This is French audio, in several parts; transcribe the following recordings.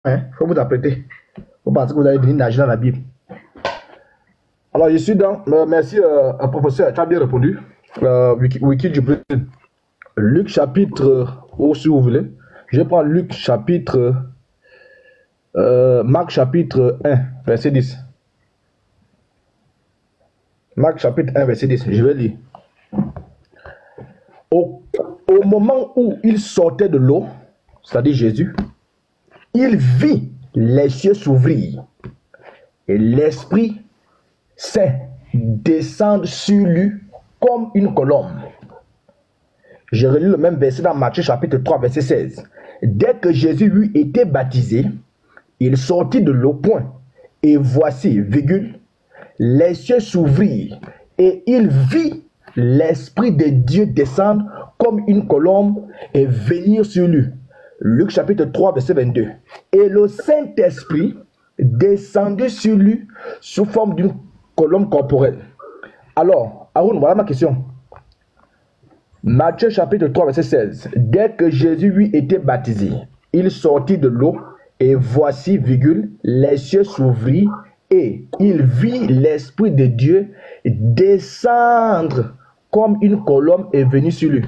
Hein, faut vous apprêter. Vous pensez que vous allez venir nager dans la Bible. Alors, je suis dans. Merci, professeur, tu as bien répondu. Wiki du Brésil. Luc chapitre, ou si vous voulez. Je prends Luc chapitre. Marc chapitre 1, verset 10. Marc chapitre 1, verset 10. Je vais lire. Au moment où il sortait de l'eau, c'est-à-dire Jésus, il vit les cieux s'ouvrir et l'Esprit Saint descendre sur lui comme une colombe. Je relis le même verset dans Matthieu chapitre 3, verset 16. Dès que Jésus eut été baptisé, il sortit de l'eau, point. Et voici, virgule, les cieux s'ouvrirent et il vit l'Esprit de Dieu descendre comme une colombe et venir sur lui. Luc chapitre 3, verset 22. Et le Saint-Esprit descendit sur lui sous forme d'une colombe corporelle. Alors, Aaron, voilà ma question. Matthieu chapitre 3, verset 16. Dès que Jésus eut été baptisé, il sortit de l'eau et voici, virgule, les cieux s'ouvrirent et il vit l'Esprit de Dieu descendre comme une colombe et venir sur lui.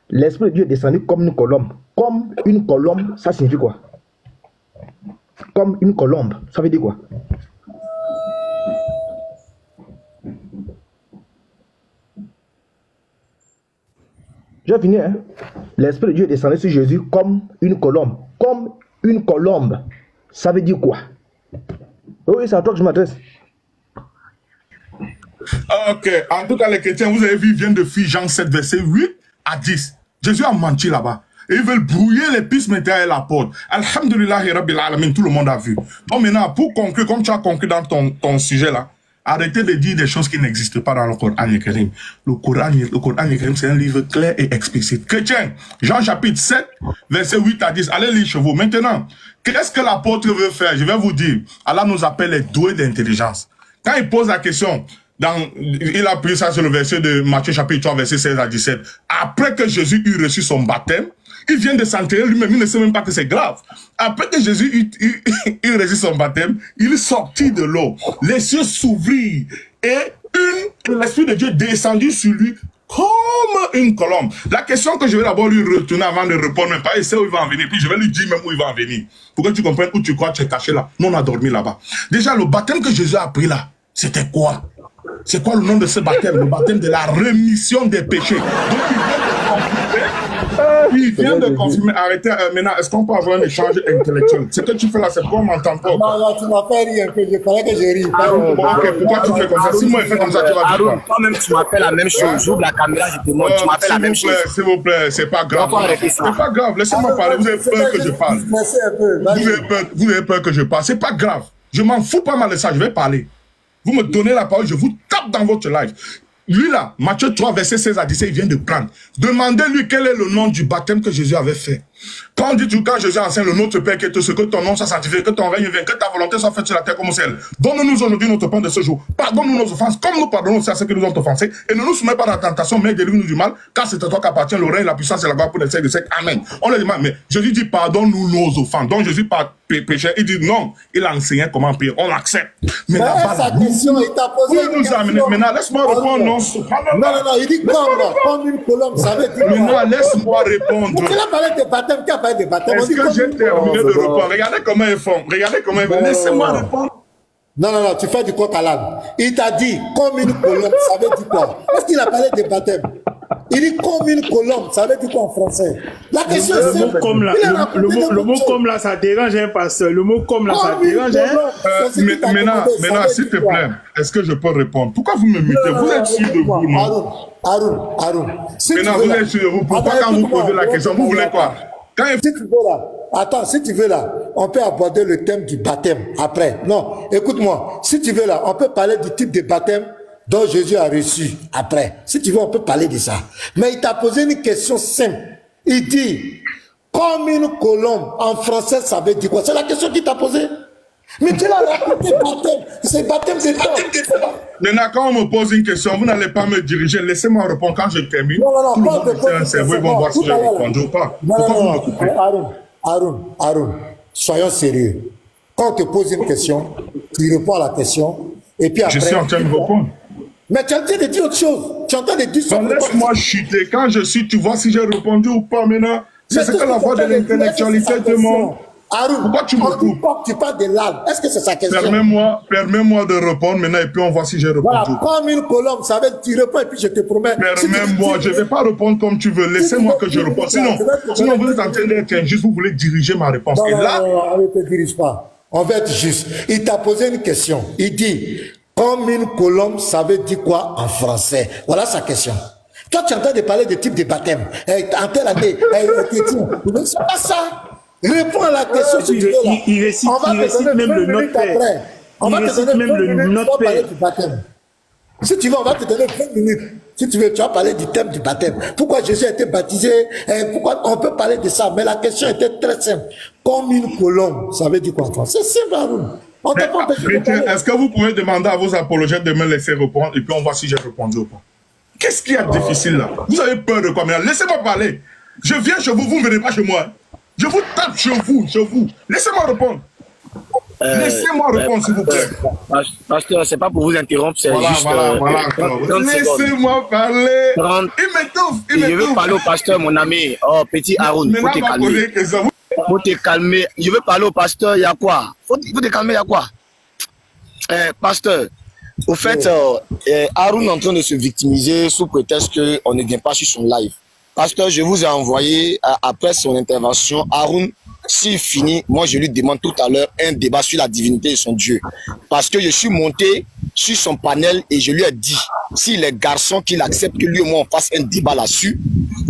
L'Esprit de Dieu est descendu comme une colombe. Comme une colombe, ça signifie quoi? Comme une colombe, ça veut dire quoi? J'ai fini, hein? L'Esprit de Dieu est descendu sur Jésus comme une colombe. Comme une colombe, ça veut dire quoi? Oui, c'est à toi que je m'adresse. Ok, en tout cas, les chrétiens, vous avez vu, ils viennent de fuir Jean 7, verset 8 à 10. Jésus a menti là-bas. Et ils veulent brouiller les pistes maintenant à la porte. Alhamdulillah, Rabbil Alamin, tout le monde a vu. Donc maintenant, pour conclure, comme tu as conclu dans ton sujet là, arrêtez de dire des choses qui n'existent pas dans le Coran Karim. Le Coran Karim, c'est un livre clair et explicite. Chrétien, Jean chapitre 7, verset 8 à 10. Allez lire chez vous. Maintenant, qu'est-ce que l'apôtre veut faire? Je vais vous dire. Allah nous appelle les doués d'intelligence. Quand il pose la question, il a pris ça sur le verset de Matthieu chapitre 3, verset 16 à 17. Après que Jésus eut reçu son baptême, il vient de s'enterrer lui-même, il ne sait même pas que c'est grave. Après que Jésus eut reçu son baptême, il sortit de l'eau. Les cieux s'ouvrirent et l'Esprit de Dieu descendit sur lui comme une colombe. La question que je vais d'abord lui retourner avant de répondre, même pas, il sait où il va en venir, puis je vais lui dire même où il va en venir. Pour que tu comprennes où tu crois, tu es caché là. Nous, on a dormi là-bas. Déjà, le baptême que Jésus a pris là, c'était quoi? C'est quoi le nom de ce baptême? Le baptême de la rémission des péchés. Donc, il vient de confirmer. Arrêtez, maintenant, est-ce qu'on peut avoir un échange intellectuel? Ce que tu fais là, c'est quoi, on m'entend pas? Non, tu m'as fait rire un peu, il fallait que je rie. Ok, pourquoi tu fais comme ça? Si moi je fais comme ça, tu vas dire quoi? Toi-même, tu m'as fait la même chose. J'ouvre la caméra, je te montre, tu m'as fait la même chose. S'il vous plaît, c'est pas grave. C'est pas grave, laissez-moi parler. Vous avez peur que je parle. Vous avez peur que je parle. C'est pas grave. Je m'en fous pas mal de ça, je vais parler. Vous me donnez la parole, je vous tape dans votre live. Lui là, Matthieu 3, verset 16 à 17, il vient de prendre. Demandez-lui quel est le nom du baptême que Jésus avait fait. Quand Jésus enseigne le Notre Père qui est ce que ton nom soit sanctifié, que ton règne vienne, que ta volonté soit faite sur la terre comme au ciel. Donne-nous aujourd'hui notre pain de ce jour. Pardonne-nous nos offenses, comme nous pardonnons aussi à ceux qui nous ont offensés. Et ne nous soumets pas dans la tentation, mais délivre-nous du mal, car c'est à toi qu'appartient le règne, la puissance et la gloire pour les siècles des siècles. Amen. On le demande, mais Jésus dit pardonne-nous nos offenses. Donc Jésus péchait, il dit non, il a enseigné comment prier. On l'accepte. Mais sa question, il t'a posé une question. Maintenant, laisse-moi répondre. Non, il dit comme une colombe, ça veut dire. Maintenant, laisse-moi répondre. Il a parlé de baptême, qui a parlé de baptême? Est-ce que j'ai terminé de répondre? Regardez comment ils font. Regardez comment ils font. Laissez-moi répondre. Non, tu fais du coq à l'âne. Il t'a dit comme une colombe, ça veut dire quoi? Est-ce qu'il a parlé de baptême? Il dit comme une colombe, ça veut dire quoi en français? La question est le mot comme là, le mot comme là, ça dérange un pasteur. Le mot comme là, ça dérange un. Maintenant, s'il te plaît, est-ce que je peux répondre? Pourquoi vous me mutez? Vous êtes sûr de vous, non? Arun. Maintenant, vous êtes sûr de vous. Pourquoi quand vous posez la question, vous voulez quoi? Si tu veux là, attends, si tu veux là, on peut aborder le thème du baptême après. Non, écoute-moi, si tu veux là, on peut parler du type de baptême dont Jésus a reçu après. Si tu veux, on peut parler de ça. Mais il t'a posé une question simple. Il dit, comme une colombe, en français, ça veut dire quoi? C'est la question qu'il t'a posée. Mais tu l'as raconté baptême. C'est baptême de temps. Maintenant, quand on me pose une question, vous n'allez pas me diriger. Laissez-moi répondre quand je termine. Non, tout le monde un cerveau, ils vont voir si j'ai répondu ou pas. Pourquoi vous me coupez? Arun, soyons sérieux. Quand on te pose une question, tu réponds à la question, et puis après... Je suis en train de répondre. Mais tu es en train de dire autre chose. Tu es en train de dire... Laisse-moi chuter. Quand je suis, tu vois si j'ai répondu ou pas maintenant. C'est ce que la voix de l'intellectualité demande. Haroun, pourquoi tu me coupes? Tu parles de l'âme. Est-ce que c'est sa question? Permets-moi de répondre maintenant et puis on voit si j'ai répondu. Voilà, prends une colombe, ça veut dire tu réponds et puis je te promets. Permets-moi, je ne vais pas répondre comme tu veux. Laissez-moi que je réponde. Sinon vous êtes en train d'être injuste, vous voulez diriger ma réponse. Non, et là, on ne te dirige pas. On va être juste. Il t'a posé une question. Il dit, comme une colombe, ça veut dire quoi en français? Voilà sa question. Toi, tu es en train de parler de type de baptême. En telle année, chrétien. C'est pas ça. Réponds à la question si tu veux. Il récite même le Notre Père. On va te donner même le Notre Père du baptême. Si tu veux, on va te donner 20 minutes. Si tu veux, tu vas parler du thème du baptême. Pourquoi Jésus a été baptisé? Pourquoi on peut parler de ça? Mais la question était très simple. Comme une colombe, ça veut dire quoi en français? C'est simple, Haroun. Est-ce que vous pouvez demander à vos apologètes de me laisser répondre et puis on voit si j'ai répondu ou pas? Qu'est-ce qu'il y a de difficile là? Vous avez peur de quoi? Laissez-moi parler. Je viens chez vous, vous ne venez pas chez moi. Je vous tape chez vous. Laissez-moi répondre. Laissez-moi répondre, s'il vous plaît. Pasteur, c'est pas pour vous interrompre, c'est juste... Laissez-moi parler. Il m'étouffe. Je veux parler au pasteur, mon ami. Oh, petit Haroun, faut te calmer. Faut te calmer. Je veux parler au pasteur, il y a quoi? Faut te calmer, il y a quoi? Pasteur, au fait, Haroun est en train de se victimiser sous prétexte qu'on ne vient pas sur son live. Pasteur, je vous ai envoyé, après son intervention, Haroun, s'il finit, moi je lui demande tout à l'heure un débat sur la divinité de son Dieu. Parce que je suis monté sur son panel et je lui ai dit, s'il est garçon, qu'il accepte que lui et moi on fasse un débat là-dessus.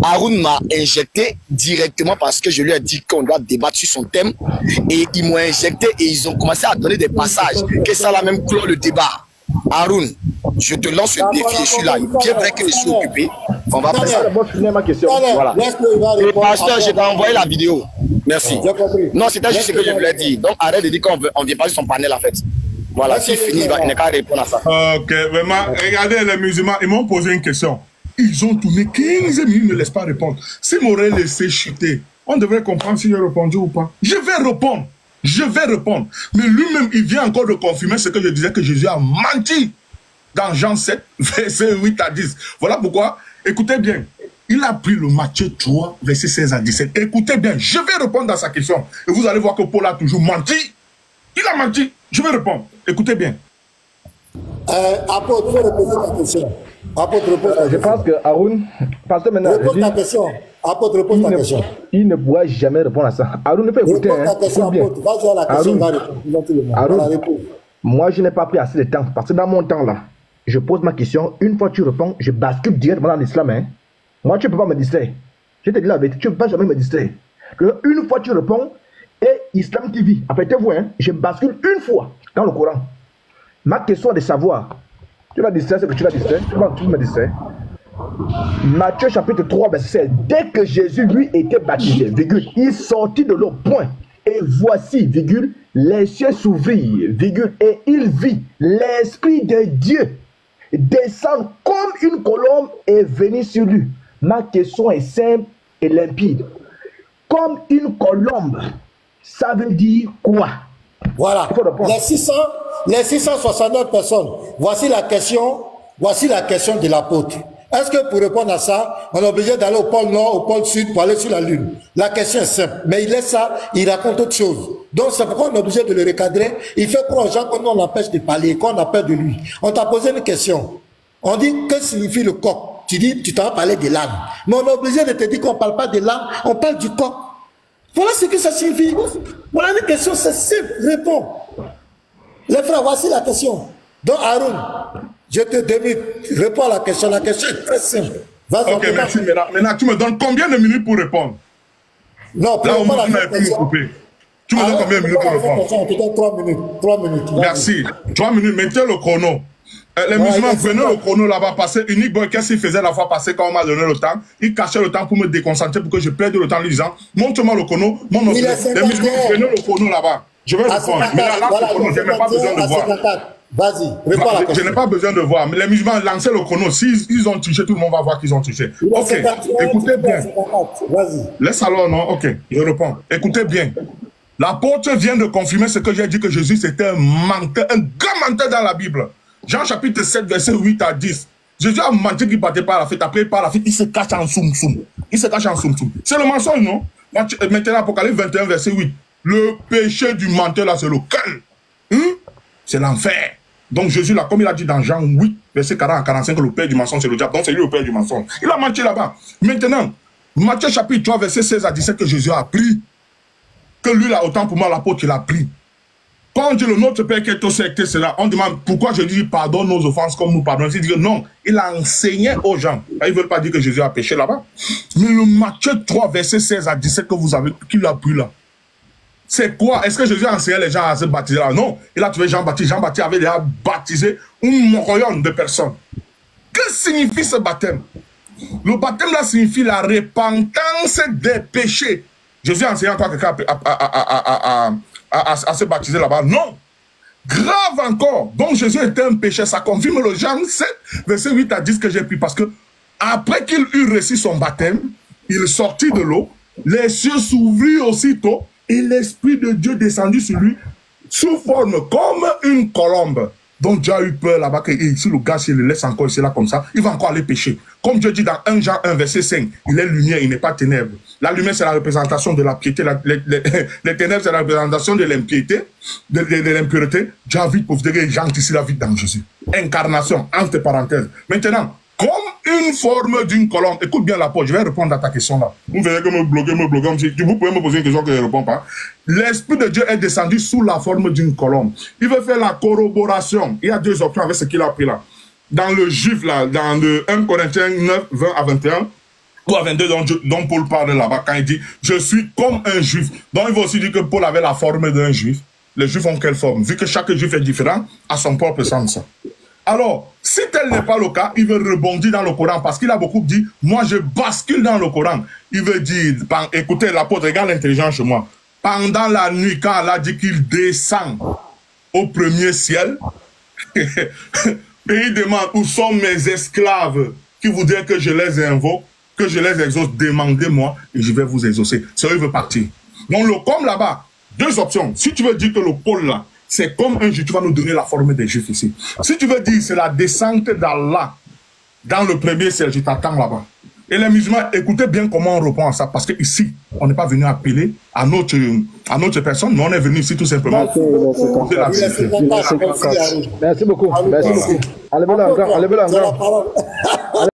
Haroun m'a injecté directement parce que je lui ai dit qu'on doit débattre sur son thème. Et ils m'ont injecté et ils ont commencé à donner des passages, que ça l'a même clos le débat. Haroun, je te lance le défi, je suis là. Bien vrai que je suis occupé. On va passer. Ma question. Voilà. Et pasteur, je t'ai envoyé la vidéo. Merci. Non, c'était juste ce que je voulais dire. Donc arrête de dire qu'on ne vient pas sur son panel en fait. Voilà, s'il finit, il n'est qu'à répondre à ça. Ok, vraiment, regardez les musulmans, ils m'ont posé une question. Ils ont tourné 15 minutes, ils ne me laissent pas répondre. S'ils m'auraient laissé chuter, on devrait comprendre si j'ai répondu ou pas. Je vais répondre. Mais lui-même, il vient encore de confirmer ce que je disais, que Jésus a menti dans Jean 7, verset 8 à 10. Voilà pourquoi, écoutez bien, il a pris le Matthieu 3, verset 16 à 17. Écoutez bien, je vais répondre à sa question. Et vous allez voir que Paul a toujours menti. Il a menti. Je vais répondre. Écoutez bien. Apôtre, tu veux reposer ta question. Apôtre, repose ta question. Je pense que Haroun, pasteur maintenant, repose ta question. Apôtre, repose ta question. Il ne pourra jamais répondre à ça. Haroun ne peut écouter. Repose ta question, apôtre. Vas-y à la question, va répondre. Haroun, moi je n'ai pas pris assez de temps. Parce que dans mon temps là, je pose ma question. Une fois que tu réponds, je bascule directement dans l'islam. Hein. Moi, tu ne peux pas me distraire. Je te dis la vérité, tu ne peux pas jamais me distraire. Une fois tu réponds, et Islam TV, appelez-vous, hein, je bascule une fois dans le Coran. Ma question est de savoir, tu vas distraire ce que tu vas distraire, tu me distraire. Matthieu chapitre 3, verset 7. Dès que Jésus lui était baptisé, virgule, il sortit de l'eau, point. Et voici, virgule, les cieux s'ouvrirent, virgule, et il vit l'Esprit de Dieu descendre comme une colombe et venir sur lui. Ma question est simple et limpide. Comme une colombe, ça veut dire quoi? Voilà. Les 669 personnes. Voici la question de l'apôtre. Est-ce que pour répondre à ça, on est obligé d'aller au pôle Nord, au pôle Sud pour aller sur la Lune? La question est simple. Mais il laisse ça, il raconte autre chose. Donc c'est pourquoi on est obligé de le recadrer. Il fait croire aux gens qu'on l'empêche de parler, qu'on a peur de lui. On t'a posé une question. On dit, que signifie le coq? Tu dis, tu t'en parlé de l'âme. Mais on est obligé de te dire qu'on ne parle pas de l'âme, on parle du coq. Voilà ce que ça signifie. Voilà une question, c'est simple. Réponds. Les frères, voici la question. Donc, Haroun, je te demande, réponds à la question. La question est très simple. Vas-y. Ok, merci. Maintenant, tu me donnes combien de minutes pour répondre? Non, pour répondre à la question. Tu me donnes combien de minutes pour répondre? On te donne 3 minutes. 3 minutes. Merci. 3 minutes. Mettez le chrono. Les musulmans prenaient le chrono là-bas, parce que Unique Boy, qu'est-ce qu'il faisait la fois passée quand on m'a donné le temps? Il cachait le temps pour me déconcentrer, pour que je perde le temps en lui disant, montre-moi le chrono, les musulmans prenaient le chrono là-bas. Je vais répondre. Mais là, le chrono, je n'ai pas besoin de voir. Vas-y, réponds à la question. Je n'ai pas besoin de voir. Mais les musulmans lançaient le chrono. S'ils ont touché, tout le monde va voir qu'ils ont touché. Ok, écoutez bien. Vas-y. Laisse alors, non? Ok, je réponds. Écoutez bien. L'apôtre vient de confirmer ce que j'ai dit, que Jésus c'était un menteur, un grand menteur dans la Bible. Jean chapitre 7, verset 8 à 10. Jésus a menti qu'il partait par la fête, après par la fête, il se cache en soum-soum. Il se cache en soum-soum. C'est le mensonge, non? Maintenant, Apocalypse 21, verset 8. Le péché du menteur, là, c'est lequel? C'est l'enfer. Donc Jésus, là, comme il a dit dans Jean 8, verset 40 à 45, que le père du mensonge, c'est le diable. Donc c'est lui le père du mensonge. Il a menti là-bas. Maintenant, Matthieu chapitre 3, verset 16 à 17, que Jésus a appris. Que lui, là, autant pour moi, l'apôtre, il a appris. Quand on dit le notre Père qui est au ciel, cela, on demande pourquoi je dis pardonne nos offenses comme nous pardonnons. Il dit que non, il a enseigné aux gens. Ils ne veulent pas dire que Jésus a péché là-bas. Mais le Matthieu 3, verset 16 à 17 que vous avez, qu'il a pris là. C'est quoi? Est-ce que Jésus a enseigné les gens à se baptiser là? Non. Il a trouvé Jean-Baptiste. Jean-Baptiste avait déjà baptisé un moyen de personnes. Que signifie ce baptême? Le baptême là signifie la repentance des péchés. Jésus a enseigné encore quelqu'un à se baptiser là-bas. Non. Grave encore. Donc Jésus était un péché. Ça confirme le Jean 7, verset 8 à 10 que j'ai pris. Parce que après qu'il eut reçu son baptême, il sortit de l'eau, les cieux s'ouvrirent aussitôt et l'Esprit de Dieu descendit sur lui sous forme comme une colombe. Donc Dieu a eu peur là-bas que si le gars, s'il le laisse encore ici là comme ça, il va encore aller pécher. Comme Dieu dit dans 1 Jean 1 verset 5, il est lumière, il n'est pas ténèbres. La lumière c'est la représentation de la piété, les ténèbres c'est la représentation de l'impiété, de l'impureté. Dieu a vite profité que les gens ici la vie dans Jésus. Incarnation, entre parenthèses. Maintenant, comme une forme d'une colombe. Écoute bien l'apôtre, je vais répondre à ta question là. Vous verrez que me bloquer. Vous pouvez me poser une question que je ne réponds pas. L'Esprit de Dieu est descendu sous la forme d'une colombe. Il veut faire la corroboration. Il y a deux options avec ce qu'il a pris là. Dans le juif là, dans le 1 Corinthiens 9, 20 à 21, ou à 22, dont Paul parle là-bas, quand il dit « Je suis comme un juif ». Donc il va aussi dire que Paul avait la forme d'un juif. Les juifs ont quelle forme? Vu que chaque juif est différent, à son propre sens. Alors, si tel n'est pas le cas, il veut rebondir dans le Coran parce qu'il a beaucoup dit, moi je bascule dans le Coran. Il veut dire, écoutez l'apôtre, regarde l'intelligence chez moi. Pendant la nuit, quand Allah dit qu'il descend au premier ciel, et il demande où sont mes esclaves qui voudraient que je les invoque, que je les exauce, demandez-moi et je vais vous exaucer. C'est eux qui veulent partir. Donc le comme là-bas, deux options. Si tu veux dire que le pôle là, c'est comme un juif, tu vas nous donner la forme des juifs ici. Si tu veux dire c'est la descente d'Allah dans le premier ciel, je t'attends là-bas. Et les musulmans, écoutez bien comment on répond à ça, parce que ici, on n'est pas venu appeler à notre personne, mais on est venu ici tout simplement pour la vérité. Merci beaucoup. Merci beaucoup. Allez-y là encore.